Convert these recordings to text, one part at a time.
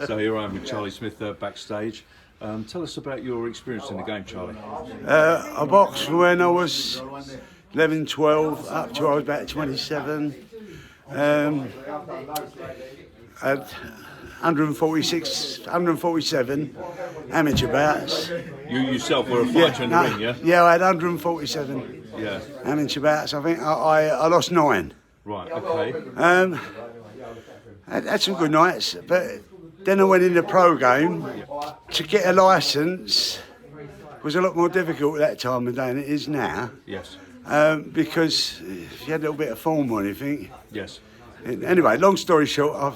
So here I am with Charlie Smith backstage. Tell us about your experience in the game, Charlie. I boxed when I was 11, 12, up to I was about 27. Had 146, 147 amateur bouts. You yourself were a fighter in the ring, yeah? Yeah, I had 147 Yeah. amateur bouts. I think I lost 9. Right, okay. I had some good nights, but then I went in the pro game. To get a licence was a lot more difficult at that time of day than it is now. Yes. Because if you had a little bit of form or anything. Yes. Anyway, long story short,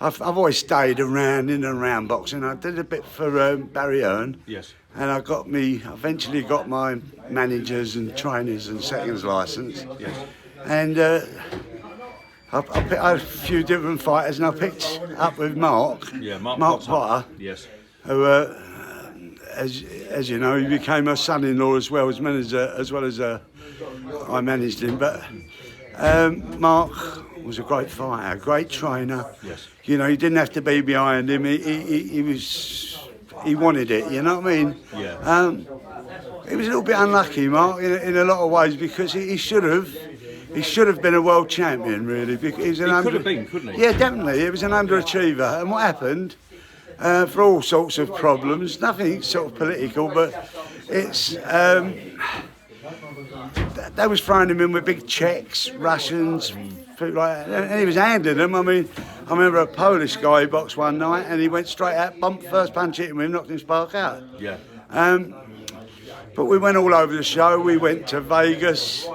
I've always stayed around, in and around boxing. I did a bit for Barry Hearn. Yes. And I eventually got my managers and trainers and seconds licence. Yes. And I had a few different fighters, and I picked up with Mark. Yeah, Mark Potter. Yes. Who, as you know, he became my son-in-law as well as manager, as well as I managed him. But Mark was a great fighter, a great trainer. Yes. You know, you didn't have to be behind him. He wanted it. You know what I mean? Yeah. He was a little bit unlucky, Mark, in a lot of ways, because he should have. He should have been a world champion, really. Because he could have been, couldn't he? Yeah, definitely. He was an underachiever. And what happened, for all sorts of problems, nothing sort of political, but it's... they was throwing him in with big checks, Russians, like that, and he was handling them. I mean, I remember a Polish guy who boxed one night, and he went straight out, bumped first punch, hit him with him, knocked him spark out. Yeah. But we went all over the show. We went to Vegas.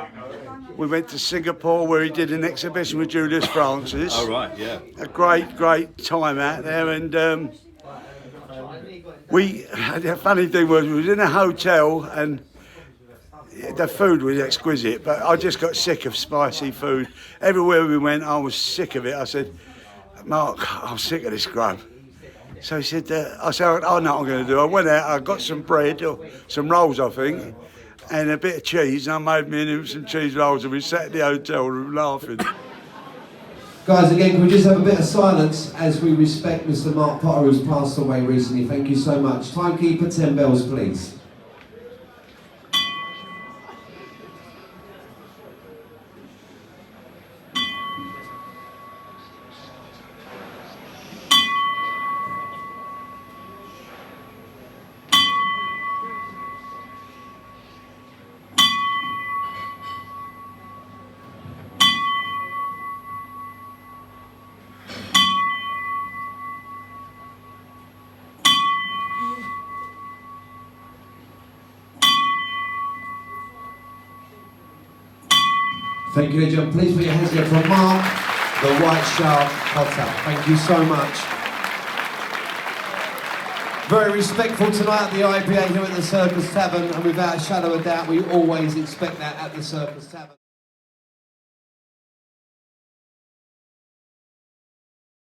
We went to Singapore, where he did an exhibition with Julius Francis. Oh, right, yeah. A great time out there. And the funny thing was, we was in a hotel, and the food was exquisite, but I just got sick of spicy food. Everywhere we went, I was sick of it. I said, Mark, I'm sick of this grub. So he said, I said, I know what I'm going to do. I went out, I got some bread, or some rolls, I think, and a bit of cheese, and I made me and him some cheese rolls, and we sat in the hotel room laughing. Guys, again, can we just have a bit of silence as we respect Mr. Mark Potter, who's passed away recently. Thank you so much. Timekeeper, 10 bells, please. Thank you, gentlemen. Please put your hands together for Mark, the White Shark Potter. Thank you so much. Very respectful tonight at the IPA here at the Circus Tavern, and without a shadow of doubt, we always expect that at the Circus Tavern.